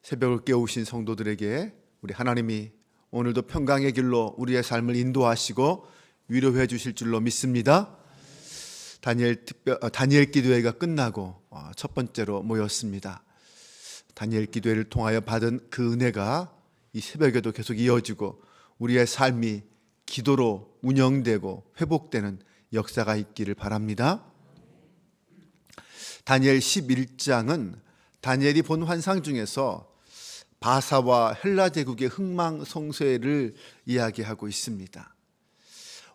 새벽을 깨우신 성도들에게 우리 하나님이 오늘도 평강의 길로 우리의 삶을 인도하시고 위로해 주실 줄로 믿습니다. 다니엘 기도회가 끝나고 첫 번째로 모였습니다. 다니엘 기도회를 통하여 받은 그 은혜가 이 새벽에도 계속 이어지고 우리의 삶이 기도로 운영되고 회복되는 역사가 있기를 바랍니다. 다니엘 11장은 다니엘이 본 환상 중에서 바사와 헬라 제국의 흥망성쇠를 이야기하고 있습니다.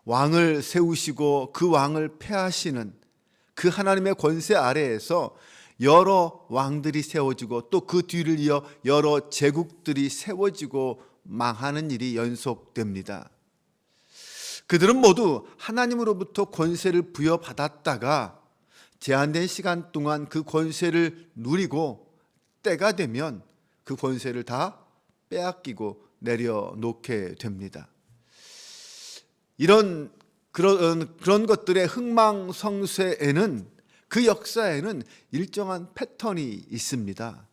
왕을 세우시고 그 왕을 패하시는 그 하나님의 권세 아래에서 여러 왕들이 세워지고 또 그 뒤를 이어 여러 제국들이 세워지고 망하는 일이 연속됩니다. 그들은 모두 하나님으로부터 권세를 부여받았다가 제한된 시간 동안 그 권세를 누리고 때가 되면 그 권세를 다 빼앗기고 내려놓게 됩니다. 그런 것들의 흥망성쇠에는, 그 역사에는 일정한 패턴이 있습니다.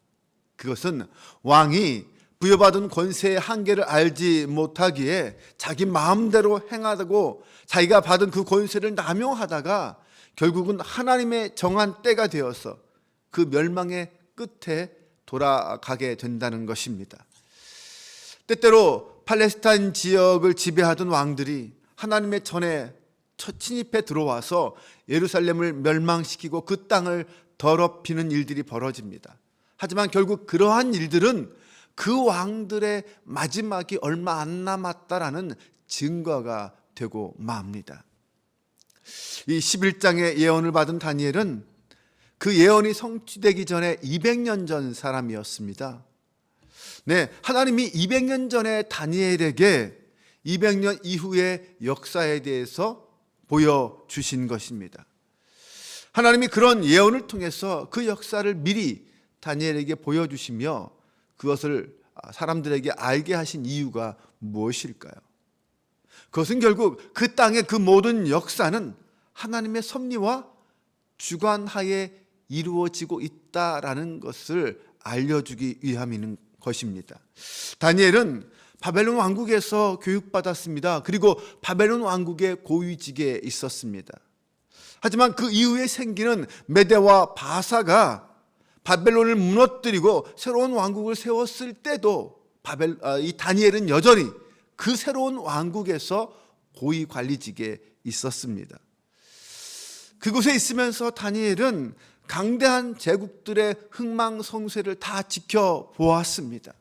그것은 왕이 부여받은 권세의 한계를 알지 못하기에 자기 마음대로 행하고 자기가 받은 그 권세를 남용하다가 결국은 하나님의 정한 때가 되어서 그 멸망의 끝에 돌아가게 된다는 것입니다. 때때로 팔레스타인 지역을 지배하던 왕들이 하나님의 전에 침입해 들어와서 예루살렘을 멸망시키고 그 땅을 더럽히는 일들이 벌어집니다. 하지만 결국 그러한 일들은 그 왕들의 마지막이 얼마 안 남았다라는 증거가 되고 맙니다. 이 11장의 예언을 받은 다니엘은 그 예언이 성취되기 전에 200년 전 사람이었습니다. 네, 하나님이 200년 전에 다니엘에게 200년 이후의 역사에 대해서 보여주신 것입니다. 하나님이 그런 예언을 통해서 그 역사를 미리 다니엘에게 보여주시며 그것을 사람들에게 알게 하신 이유가 무엇일까요? 그것은 결국 그 땅의 그 모든 역사는 하나님의 섭리와 주관하에 이루어지고 있다라는 것을 알려주기 위함인 것입니다. 다니엘은 바벨론 왕국에서 교육받았습니다. 그리고 바벨론 왕국의 고위직에 있었습니다. 하지만 그 이후에 생기는 메대와 바사가 바벨론을 무너뜨리고 새로운 왕국을 세웠을 때도 이 다니엘은 여전히 그 새로운 왕국에서 고위 관리직에 있었습니다. 그곳에 있으면서 다니엘은 강대한 제국들의 흥망성쇠를 다 지켜보았습니다.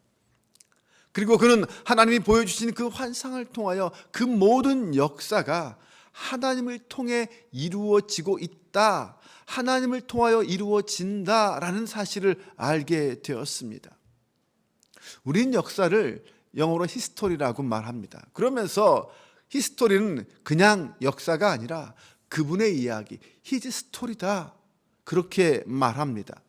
그리고 그는 하나님이 보여주신 그 환상을 통하여 그 모든 역사가 하나님을 통해 이루어지고 있다, 하나님을 통하여 이루어진다라는 사실을 알게 되었습니다. 우린 역사를 영어로 히스토리라고 말합니다. 그러면서 히스토리는 그냥 역사가 아니라 그분의 이야기, 히즈 스토리다, 그렇게 말합니다.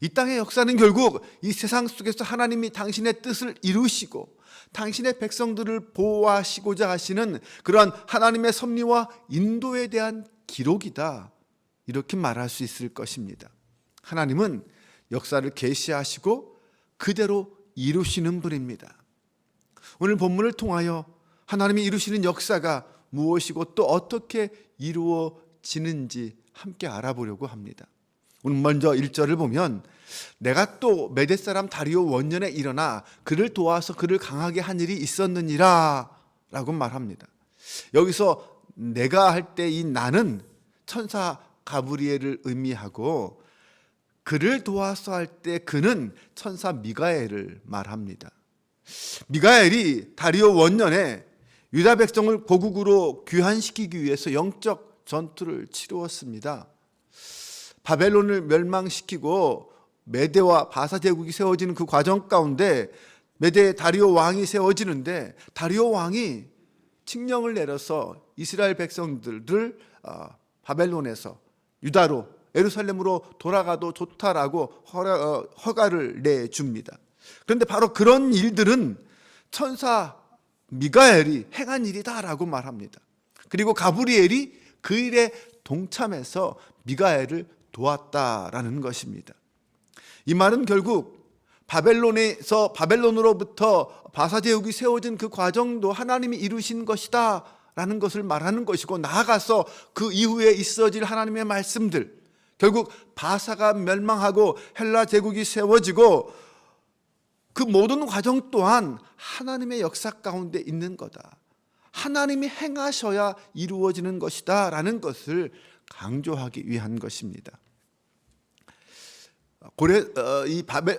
이 땅의 역사는 결국 이 세상 속에서 하나님이 당신의 뜻을 이루시고 당신의 백성들을 보호하시고자 하시는 그러한 하나님의 섭리와 인도에 대한 기록이다, 이렇게 말할 수 있을 것입니다. 하나님은 역사를 계시하시고 그대로 이루시는 분입니다. 오늘 본문을 통하여 하나님이 이루시는 역사가 무엇이고 또 어떻게 이루어지는지 함께 알아보려고 합니다. 오늘 먼저 1절을 보면 내가 또 메대 사람 다리오 원년에 일어나 그를 도와서 그를 강하게 한 일이 있었느니라 라고 말합니다. 여기서 내가 할 때 이 나는 천사 가브리엘을 의미하고 그를 도와서 할 때 그는 천사 미가엘을 말합니다. 미가엘이 다리오 원년에 유다 백성을 고국으로 귀환시키기 위해서 영적 전투를 치루었습니다. 바벨론을 멸망시키고 메대와 바사 제국이 세워지는 그 과정 가운데 메대 다리오 왕이 세워지는데 다리오 왕이 칙령을 내려서 이스라엘 백성들을 바벨론에서 유다로 예루살렘으로 돌아가도 좋다라고 허가를 내줍니다. 그런데 바로 그런 일들은 천사 미가엘이 행한 일이다라고 말합니다. 그리고 가브리엘이 그 일에 동참해서 미가엘을 도왔다라는 것입니다. 이 말은 결국 바벨론으로부터 바사 제국이 세워진 그 과정도 하나님이 이루신 것이다 라는 것을 말하는 것이고, 나아가서 그 이후에 있어질 하나님의 말씀들, 결국 바사가 멸망하고 헬라 제국이 세워지고 그 모든 과정 또한 하나님의 역사 가운데 있는 거다, 하나님이 행하셔야 이루어지는 것이다 라는 것을 강조하기 위한 것입니다.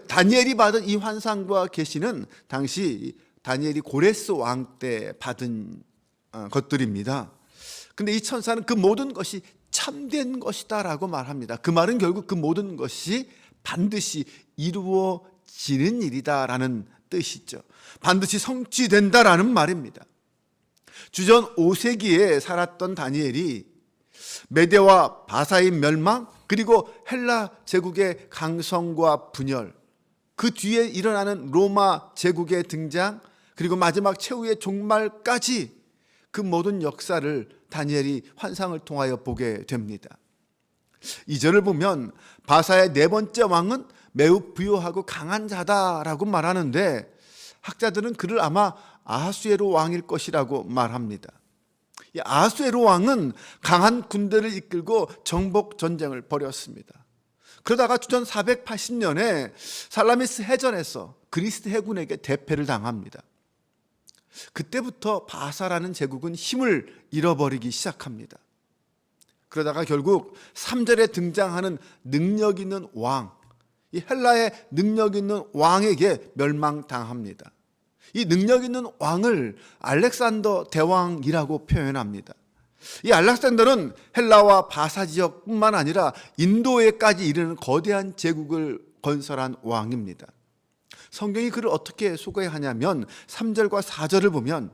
다니엘이 받은 이 환상과 계시는 당시 다니엘이 고레스 왕 때 받은 것들입니다. 근데 이 천사는 그 모든 것이 참된 것이다 라고 말합니다. 그 말은 결국 그 모든 것이 반드시 이루어지는 일이다 라는 뜻이죠. 반드시 성취된다라는 말입니다. 주전 5세기에 살았던 다니엘이 메대와 바사의 멸망, 그리고 헬라 제국의 강성과 분열, 그 뒤에 일어나는 로마 제국의 등장, 그리고 마지막 최후의 종말까지 그 모든 역사를 다니엘이 환상을 통하여 보게 됩니다. 2절을 보면 바사의 네 번째 왕은 매우 부유하고 강한 자다라고 말하는데, 학자들은 그를 아마 아하수에로 왕일 것이라고 말합니다. 이 아하수에로 왕은 강한 군대를 이끌고 정복 전쟁을 벌였습니다. 그러다가 주전 480년에 살라미스 해전에서 그리스 해군에게 대패를 당합니다. 그때부터 바사라는 제국은 힘을 잃어버리기 시작합니다. 그러다가 결국 3절에 등장하는 능력 있는 왕, 이 헬라의 능력 있는 왕에게 멸망당합니다. 이 능력 있는 왕을 알렉산더 대왕이라고 표현합니다. 이 알렉산더는 헬라와 바사 지역뿐만 아니라 인도에까지 이르는 거대한 제국을 건설한 왕입니다. 성경이 그를 어떻게 소개하냐면 3절과 4절을 보면,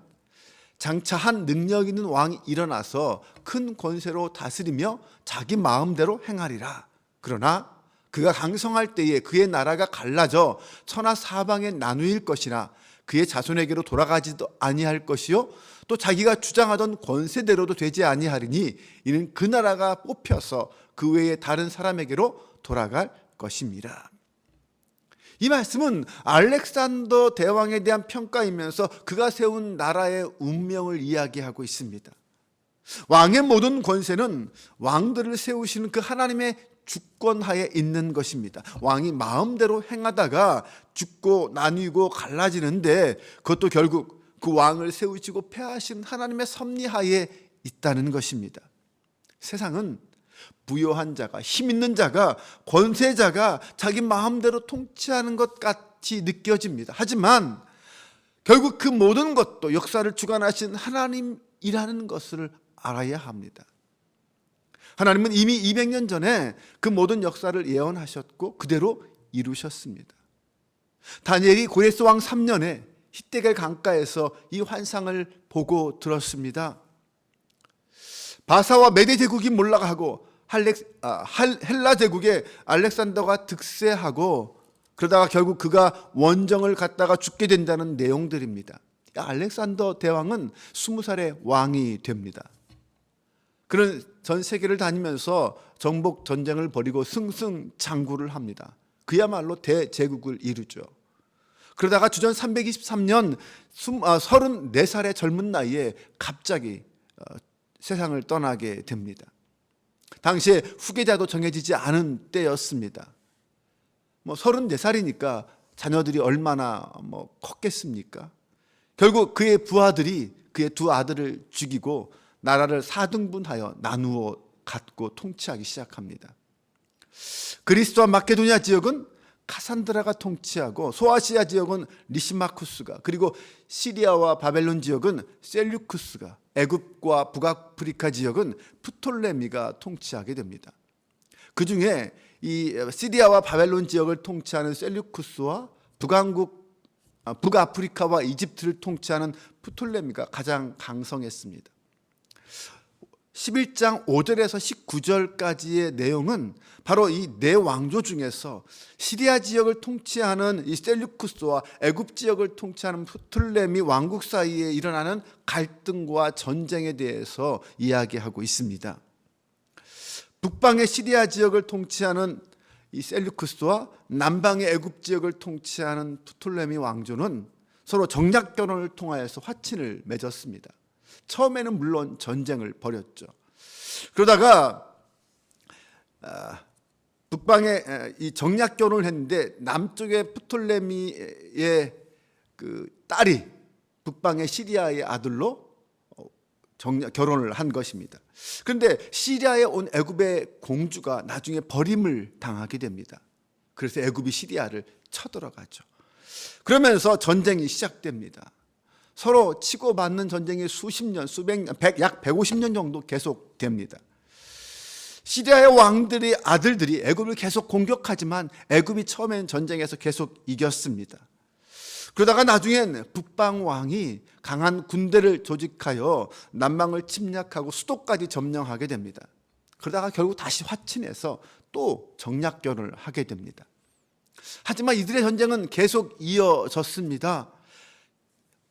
장차 한 능력 있는 왕이 일어나서 큰 권세로 다스리며 자기 마음대로 행하리라. 그러나 그가 강성할 때에 그의 나라가 갈라져 천하 사방에 나누일 것이나 그의 자손에게로 돌아가지도 아니할 것이요, 또 자기가 주장하던 권세대로도 되지 아니하리니 이는 그 나라가 뽑혀서 그 외에 다른 사람에게로 돌아갈 것입니다. 이 말씀은 알렉산더 대왕에 대한 평가이면서 그가 세운 나라의 운명을 이야기하고 있습니다. 왕의 모든 권세는 왕들을 세우시는 그 하나님의 주권하에 있는 것입니다. 왕이 마음대로 행하다가 죽고 나뉘고 갈라지는데, 그것도 결국 그 왕을 세우시고 폐하신 하나님의 섭리하에 있다는 것입니다. 세상은 부요한 자가, 힘 있는 자가, 권세자가 자기 마음대로 통치하는 것 같이 느껴집니다. 하지만 결국 그 모든 것도 역사를 주관하신 하나님이라는 것을 알아야 합니다. 하나님은 이미 200년 전에 그 모든 역사를 예언하셨고 그대로 이루셨습니다. 다니엘이 고레스 왕 3년에 히데겔 강가에서 이 환상을 보고 들었습니다. 바사와 메대 제국이 몰락하고 헬라 제국에 알렉산더가 득세하고, 그러다가 결국 그가 원정을 갔다가 죽게 된다는 내용들입니다. 알렉산더 대왕은 20살에 왕이 됩니다. 그는 전 세계를 다니면서 정복 전쟁을 벌이고 승승장구를 합니다. 그야말로 대제국을 이루죠. 그러다가 주전 323년 34살의 젊은 나이에 갑자기 세상을 떠나게 됩니다. 당시에 후계자도 정해지지 않은 때였습니다. 34살이니까 자녀들이 얼마나 컸겠습니까? 결국 그의 부하들이 그의 두 아들을 죽이고 나라를 4등분하여 나누어 갖고 통치하기 시작합니다. 그리스와 마케도니아 지역은 카산드라가 통치하고, 소아시아 지역은 리시마쿠스가, 그리고 시리아와 바벨론 지역은 셀류쿠스가, 애굽과 북아프리카 지역은 프톨레미가 통치하게 됩니다. 그 중에 이 시리아와 바벨론 지역을 통치하는 셀류쿠스와 북아프리카와 이집트를 통치하는 프톨레미가 가장 강성했습니다. 11장 5절에서 19절까지의 내용은 바로 이 네 왕조 중에서 시리아 지역을 통치하는 이 셀류쿠스와 애굽 지역을 통치하는 프톨레미 왕국 사이에 일어나는 갈등과 전쟁에 대해서 이야기하고 있습니다. 북방의 시리아 지역을 통치하는 이 셀류쿠스와 남방의 애굽 지역을 통치하는 프톨레미 왕조는 서로 정략 결혼을 통하여서 화친을 맺었습니다. 처음에는 물론 전쟁을 벌였죠. 그러다가 북방에 이 정략 결혼을 했는데 남쪽의 프톨레미의 그 딸이 북방의 시리아의 아들로 결혼을 한 것입니다. 그런데 시리아에 온 애굽의 공주가 나중에 버림을 당하게 됩니다. 그래서 애굽이 시리아를 쳐들어가죠. 그러면서 전쟁이 시작됩니다. 서로 치고받는 전쟁이 수십 년, 수백 년, 약 150년 정도 계속됩니다. 시리아의 왕들의 아들들이 애굽을 계속 공격하지만 애굽이 처음엔 전쟁에서 계속 이겼습니다. 그러다가 나중엔 북방 왕이 강한 군대를 조직하여 남방을 침략하고 수도까지 점령하게 됩니다. 그러다가 결국 다시 화친해서 또 정략결혼을 하게 됩니다. 하지만 이들의 전쟁은 계속 이어졌습니다.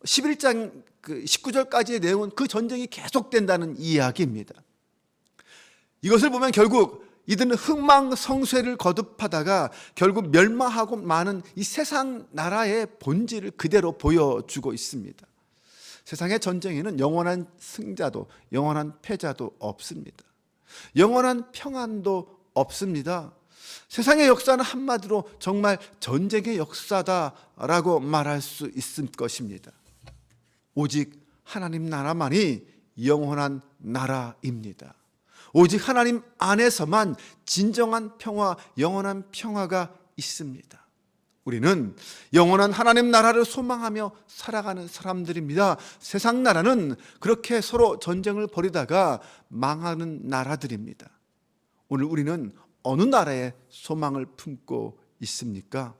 11장 19절까지의 내용은 그 전쟁이 계속된다는 이야기입니다. 이것을 보면 결국 이들은 흥망성쇠를 거듭하다가 결국 멸망하고 마는 이 세상 나라의 본질을 그대로 보여주고 있습니다. 세상의 전쟁에는 영원한 승자도 영원한 패자도 없습니다. 영원한 평안도 없습니다. 세상의 역사는 한마디로 정말 전쟁의 역사다라고 말할 수 있을 것입니다. 오직 하나님 나라만이 영원한 나라입니다. 오직 하나님 안에서만 진정한 평화, 영원한 평화가 있습니다. 우리는 영원한 하나님 나라를 소망하며 살아가는 사람들입니다. 세상 나라는 그렇게 서로 전쟁을 벌이다가 망하는 나라들입니다. 오늘 우리는 어느 나라에 소망을 품고 있습니까?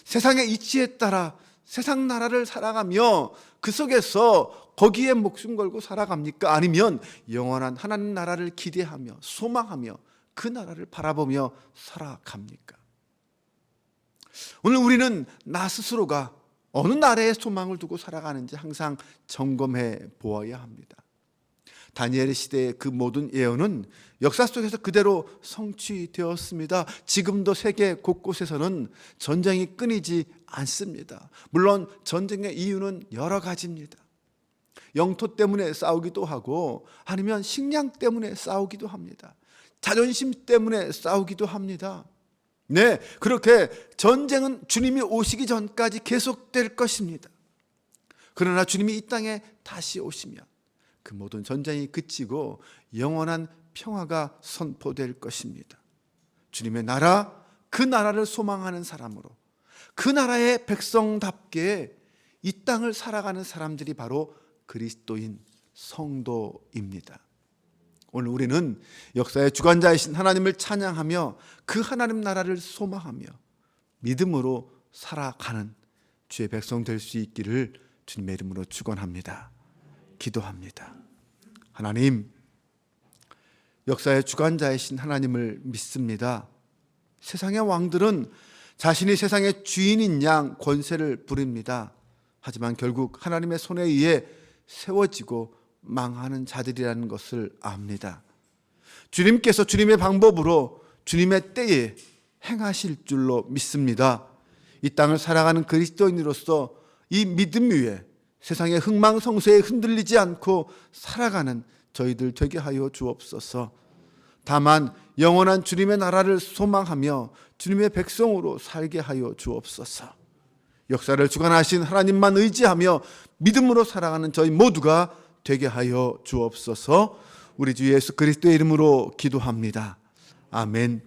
세상의 이치에 따라 세상 나라를 살아가며 그 속에서 거기에 목숨 걸고 살아갑니까? 아니면 영원한 하나님 나라를 기대하며 소망하며 그 나라를 바라보며 살아갑니까? 오늘 우리는 나 스스로가 어느 나라에 소망을 두고 살아가는지 항상 점검해 보아야 합니다. 다니엘 시대의 그 모든 예언은 역사 속에서 그대로 성취되었습니다. 지금도 세계 곳곳에서는 전쟁이 끊이지 않습니다. 물론 전쟁의 이유는 여러 가지입니다. 영토 때문에 싸우기도 하고 아니면 식량 때문에 싸우기도 합니다. 자존심 때문에 싸우기도 합니다. 네, 그렇게 전쟁은 주님이 오시기 전까지 계속될 것입니다. 그러나 주님이 이 땅에 다시 오시면 그 모든 전쟁이 그치고 영원한 평화가 선포될 것입니다. 주님의 나라, 그 나라를 소망하는 사람으로 그 나라의 백성답게 이 땅을 살아가는 사람들이 바로 그리스도인 성도입니다. 오늘 우리는 역사의 주관자이신 하나님을 찬양하며 그 하나님 나라를 소망하며 믿음으로 살아가는 주의 백성 될 수 있기를 주님의 이름으로 축원합니다. 기도합니다. 하나님, 역사의 주관자이신 하나님을 믿습니다. 세상의 왕들은 자신이 세상의 주인인 양 권세를 부립니다. 하지만 결국 하나님의 손에 의해 세워지고 망하는 자들이라는 것을 압니다. 주님께서 주님의 방법으로 주님의 때에 행하실 줄로 믿습니다. 이 땅을 살아가는 그리스도인으로서 이 믿음 위에 세상의 흥망성쇠에 흔들리지 않고 살아가는 저희들 되게 하여 주옵소서. 다만 영원한 주님의 나라를 소망하며 주님의 백성으로 살게 하여 주옵소서. 역사를 주관하신 하나님만 의지하며 믿음으로 살아가는 저희 모두가 되게 하여 주옵소서. 우리 주 예수 그리스도의 이름으로 기도합니다. 아멘.